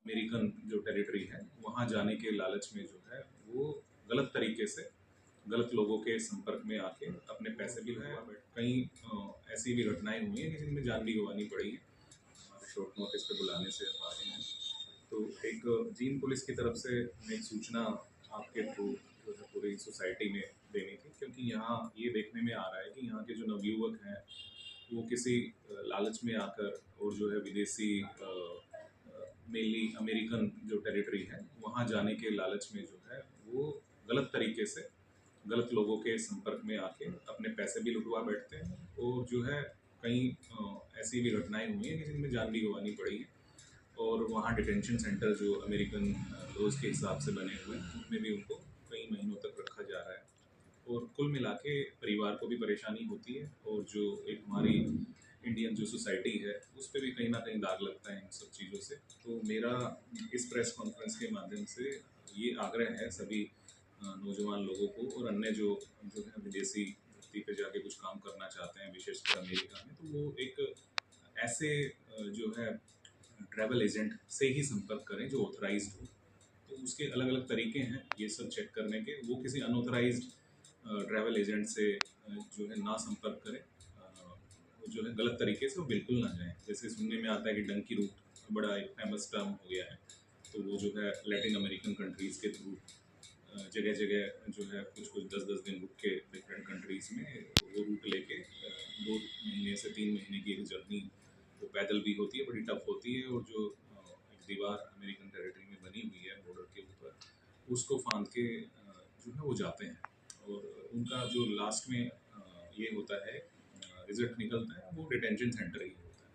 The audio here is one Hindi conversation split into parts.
अमेरिकन जो टेरिटरी है वहाँ जाने के लालच में जो है वो गलत तरीके से गलत लोगों के संपर्क में आके अपने पैसे भी लगा बैठे। कई ऐसी भी घटनाएं हुई हैं कि जिनमें जान भी गंवानी पड़ी है। हमारे शॉर्ट नोटिस पे बुलाने से आप आए हैं, तो एक जींद पुलिस की तरफ से मैं एक सूचना आपके थ्रू जो है पूरी सोसाइटी में देनी थी, क्योंकि यहाँ ये देखने में आ रहा है कि यहाँ के जो नवयुवक हैं वो किसी लालच में आकर और जो है विदेशी मेनली अमेरिकन जो टेरिटरी है वहाँ जाने के लालच में जो है वो गलत तरीके से गलत लोगों के संपर्क में आके अपने पैसे भी लुटवा बैठते हैं। और जो है कई ऐसी भी घटनाएं हुई हैं कि जिनमें जान भी गंवानी पड़ी है। और वहाँ डिटेंशन सेंटर जो अमेरिकन लॉज के हिसाब से बने हुए हैं उनमें भी उनको कई महीनों तक रखा जा रहा है। और कुल मिला के परिवार को भी परेशानी होती है और जो एक हमारी इंडियन जो सोसाइटी है उस पर भी कहीं ना कहीं दाग लगता है इन सब चीज़ों से। तो मेरा इस प्रेस कॉन्फ्रेंस के माध्यम से ये आग्रह है सभी नौजवान लोगों को और अन्य जो जो है विदेशी धरती पे जाके कुछ काम करना चाहते हैं विशेषकर अमेरिका में, तो वो एक ऐसे जो है ट्रैवल एजेंट से ही संपर्क करें जो ऑथराइज्ड हो। तो उसके अलग अलग तरीके हैं ये सब चेक करने के। वो किसी अनऑथराइज्ड ट्रैवल एजेंट से जो है ना संपर्क करें। वो जो है गलत तरीके से वो बिल्कुल ना जाएं। जैसे सुनने में आता है कि डंकी रूट बड़ा एक फेमस टर्म हो गया है, तो वो जो है लैटिन अमेरिकन कंट्रीज़ के थ्रू जगह जगह जो है कुछ कुछ 10-10 दिन रुक के डिफरेंट कंट्रीज़ में वो रूट लेके 2 महीने से 3 महीने की एक जर्नी वो पैदल भी होती है, बड़ी टफ होती है। और जो एक दीवार अमेरिकन टेरिटरी में बनी हुई है बॉर्डर के ऊपर उसको फांद के जो है वो जाते हैं। और उनका जो लास्ट में ये होता है रिजल्ट निकलता है वो डिटेंशन सेंटर ही होता है।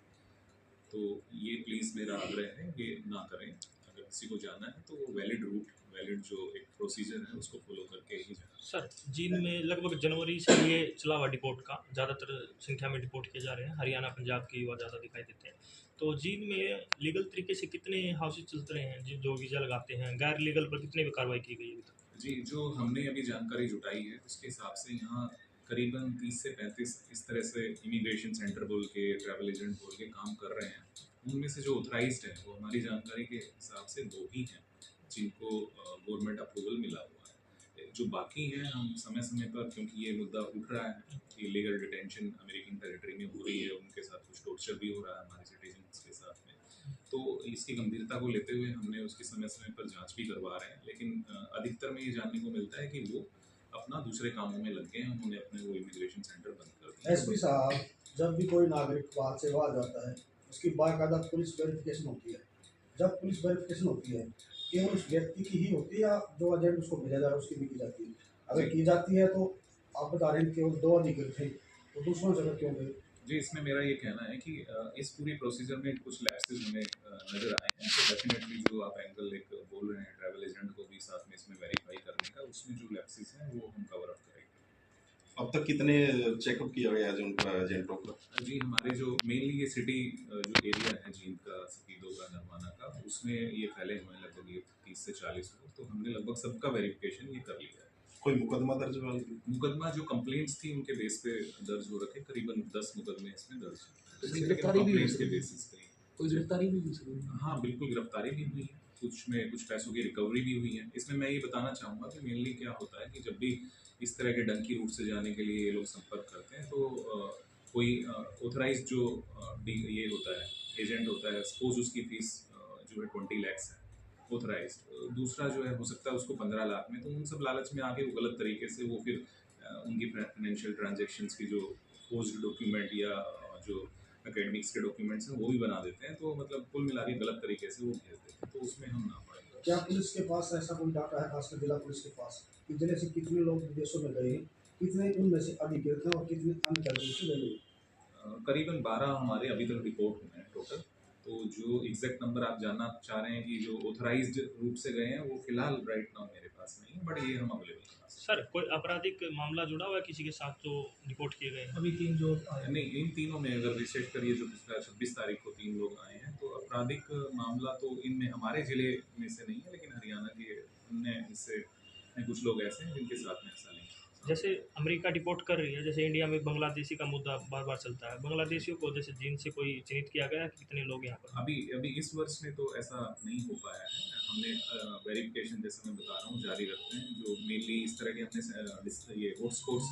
तो ये प्लीज़ मेरा आग्रह है ये ना करें। अगर किसी को जाना है तो वो वैलिड रूट वैलिड जो एक प्रोसीजर है उसको फॉलो करके ही जाए। सर, जींद में लगभग जनवरी से ये चला हुआ डिपोर्ट का ज़्यादातर संख्या में डिपोर्ट किए जा रहे हैं। हरियाणा पंजाब के युवा ज़्यादा दिखाई देते हैं। तो जींद में लीगल तरीके से कितने हाउसेज चलते रहे हैं जो वीज़ा लगाते हैं, गैर लीगल पर कितने भी कार्रवाई की गई है अभी तक? जी, जो हमने अभी जानकारी जुटाई है उसके हिसाब से यहाँ करीबन 30 से 35 इस तरह से इमिग्रेशन सेंटर बोल के ट्रैवल एजेंट बोल के काम कर रहे हैं। उनमें से जो ऑथराइज्ड है वो हमारी जानकारी के हिसाब से 2 ही हैं जिनको गवर्नमेंट अप्रूवल मिला हुआ है। जो बाकी हैं हम समय समय पर, क्योंकि ये मुद्दा उठ रहा है कि इलीगल डिटेंशन अमेरिकन टेरिटरी में हो रही है, उनके साथ कुछ टॉर्चर भी हो रहा है हमारे सिटीजन्स के साथ में, तो इसकी गंभीरता को लेते हुए हमने उसकी समय समय पर जांच भी करवा रहे हैं। लेकिन अधिकतर में ये जानने को मिलता है कि वो अपना दूसरे कामों में लग गए हैं, उन्होंने अपने वो इमिग्रेशन सेंटर बंद कर दिए। एसपी साहब, जब भी कोई नागरिक बाहर से बाहर जाता है उसकी बाकायदा पुलिस वेरिफिकेशन होती है। जब पुलिस वेरिफिकेशन होती है केवल उस व्यक्ति की ही होती है या जो एजेंट उसको भेजा जा रहा है उसकी भी की जाती है? अगर की जाती है तो आप बता रहे हैं केवल 2 अधिकृत थे, तो दूसरों जगह क्यों गए? जी, इसमें मेरा ये कहना है कि इस पूरी प्रोसीजर में कुछ लैप्सेस हमें नज़र आए हैं। तो डेफिनेटली जो आप एंगल एक बोल रहे हैं ट्रैवल एजेंट को भी साथ में इसमें वेरीफाई करने का, उसमें जो लैप्सेस हैं वो हम कवर अप करेंगे। अब तक कितने चेकअप किया गया है उनका एजेंटों का? जी, हमारे जो मेनली ये सिटी जो एरिया है जींद का, सकीदो का, नरवाना का, उसमें ये फैले हुए हैं लगभग ये 30 से 40 लोग। तो हमने लगभग सबका वेरिफिकेशन ये कर लिया है। कोई मुकदमा दर्ज हुआ? मुकदमा जो कंप्लेंट्स थी उनके बेस पे दर्ज हो रखे, करीबन 10 मुकदमे इसमें दर्ज हैं। गिरफ्तारी भी हुई के बेसिस पे कोई गिरफ्तारी भी हुई सर? हाँ, बिल्कुल गिरफ्तारी भी हुई है, कुछ में कुछ पैसों की रिकवरी भी हुई है। इसमें मैं ये बताना चाहूँगा कि मेनली क्या होता है कि जब भी इस तरह के डंकी रूट से जाने के लिए ये लोग संपर्क करते हैं तो कोई ऑथराइज्ड जो ये होता है एजेंट होता है, सपोज उसकी फीस जो है 20 लाख है ऑथराइज्ड, दूसरा जो है हो सकता है उसको 15 लाख में। तो उन सब लालच में आके वो गलत तरीके से वो फिर उनकी फाइनेंशियल ट्रांजेक्शंस की जो फोर्स्ड डॉक्यूमेंट या जो एकेडमिक्स के डॉक्यूमेंट्स हैं वो भी बना देते हैं। तो मतलब कुल मिला के गलत तरीके से वो भेज देते हैं, तो उसमें हम ना पड़े। क्या पुलिस के पास ऐसा कोई डाटा है, खासकर जिला पुलिस के पास, कि जिले से कितने लोग विदेशों में गए, कितने उनमें से अधिकृत हैं और कितने अनधिकृत से गए? करीबन 12 हमारे अभी तक रिपोर्ट हुए हैं टोटल। तो जो एग्जैक्ट नंबर आप जानना चाह रहे हैं कि जो ऑथराइज्ड रूप से गए हैं वो फिलहाल राइट नाउ मेरे पास नहीं है, बट ये हम अवेलेबल करा सकते सर, कोई आपराधिक मामला जुड़ा हुआ है किसी के साथ जो रिपोर्ट किए गए हैं? अभी 3 जो आए हैं। नहीं, इन तीनों में अगर विशेषकर ये जो पिछला 26 तारीख को 3 लोग आए हैं, तो आपराधिक मामला तो इनमें हमारे जिले में से नहीं है, लेकिन हरियाणा के अन्य हिस्से में कुछ लोग ऐसे हैं जिनके साथ में ऐसा नहीं है। जैसे अमेरिका डिपोर्ट कर रही है, जैसे इंडिया में बांग्लादेशी का मुद्दा बार बार चलता है, बांग्लादेशियों को जैसे जीन से कोई चिन्हित किया गया है कि कितने लोग यहाँ पर? अभी अभी इस वर्ष में तो ऐसा नहीं हो पाया है। हमने वेरिफिकेशन जैसे मैं बता रहा हूँ जारी रखते हैं, जो मेनली इस तरह के हमने ये हॉटस्पॉट्स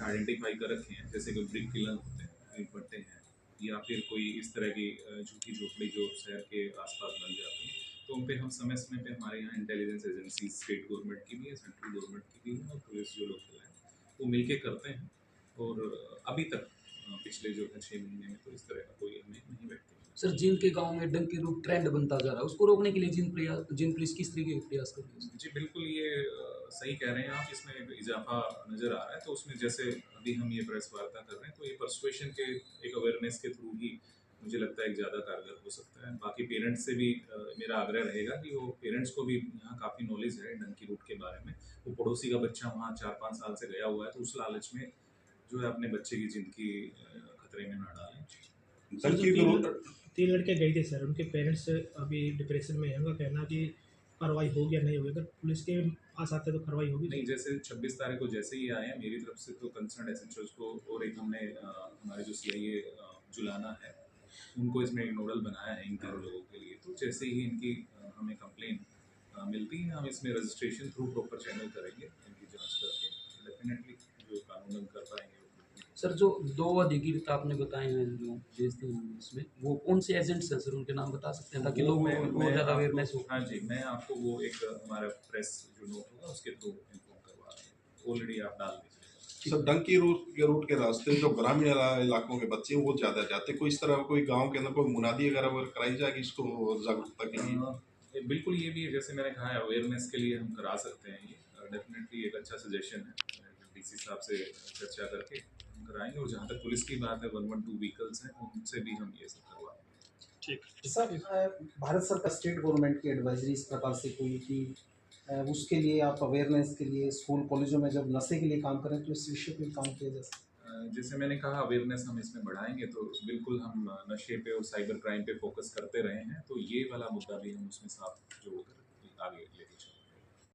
आइडेंटिफाई कर रखे हैं, जैसे कोई ब्रिक किलन होते हैं, ईंट भट्टे हैं, या फिर कोई इस तरह की झुग्गी झोपड़ी जो शहर के आसपास बन जाती है, तो उन पे हम समय समय पे हमारे यहाँ इंटेलिजेंस एजेंसी स्टेट गवर्नमेंट की भी है, सेंट्रल गवर्नमेंट की भी है, और पुलिस जो लोकल है वो मिलके करते हैं। और अभी तक पिछले जो है 6 महीने में तो इस तरह का कोई हमें नहीं व्यक्त हुआ। सर जिन के गांव में डंकी रूप ट्रेंड बनता जा रहा है, उसको रोकने के लिए जिन पुलिस किस तरीके के प्रयास कर रही है? जी बिल्कुल, ये सही कह रहे हैं आप, इसमें एक इजाफा नज़र आ रहा है। तो उसमें जैसे अभी हम ये प्रेस वार्ता कर रहे हैं, तो ये परसुएशन के एक अवेयरनेस के थ्रू ही मुझे लगता है एक ज़्यादा कारगर हो सकता है। बाकी पेरेंट्स से भी मेरा आग्रह रहेगा कि वो पेरेंट्स को भी यहाँ काफ़ी नॉलेज है डंकी रूट के बारे में। वो पड़ोसी का बच्चा वहाँ 4-5 साल से गया हुआ है, तो उस लालच में जो है अपने बच्चे की ज़िंदगी खतरे में ना डालें। डंकी रूट 3 लड़के गए थे सर, उनके पेरेंट्स अभी डिप्रेशन में हैं। उनका कहना कि कार्रवाई होगी या नहीं होगी, अगर पुलिस के पास आते तो कार्रवाई होगी। नहीं, जैसे 26 तारीख को जैसे ही आए हैं मेरी तरफ से तो कंसर्न एसएचओज को, और एक हमने हमारे जो सीआईए जुलाना है उनको इसमें एक नोडल बनाया है इन तीनों लोगों के लिए। तो जैसे ही इनकी हमें कंप्लेन मिलती है, हम इसमें रजिस्ट्रेशन थ्रू प्रॉपर चैनल करेंगे, इनकी जांच करके डेफिनेटली जो कानूनन कर पाएंगे। सर जो 2 अधिकृत आपने बताए हैं जो भेजते हैं इसमें, वो कौन से एजेंट्स हैं सर, उनके नाम बता सकते हैं ताकि लोगों को ज़्यादा अवेयरनेस हो? हाँ जी, मैं आपको वो एक हमारा प्रेस जो नोट होगा उसके थ्रू इन्फॉर्म करवा रहे हैं, ऑलरेडी आप डाल दीजिए। सर डंकी रूट के रास्ते जो ग्रामीण इलाकों के बच्चे हैं वो ज़्यादा जाते हैं, कोई इस तरह कोई गांव के अंदर कोई मुनादी अगर कराई जाएगी इसको जागरूकता के लिए? बिल्कुल, ये भी जैसे मैंने कहा है अवेयरनेस के लिए हम करा सकते हैं। ये डेफिनेटली एक अच्छा सजेशन है, डीसी साहब से चर्चा करके हम कराएंगे। और जहाँ तक पुलिस की बात है, 112 व्हीकल्स हैं, उनसे भी हम ये सब करवाएंगे। ठीक। सर भारत सरकार स्टेट गवर्नमेंट की एडवाइजरी इस प्रकार से कोई कि उसके लिए आप अवेयरनेस के लिए स्कूल कॉलेजों में जब नशे के लिए काम करें तो इस विषय पे काम किया जा सकता है? जैसे मैंने कहा अवेयरनेस हम इसमें बढ़ाएंगे, तो बिल्कुल हम नशे पे और साइबर क्राइम पे फोकस करते रहे हैं, तो ये वाला मुद्दा भी हम उसमें साथ जोड़कर आगे लेके चलेंगे।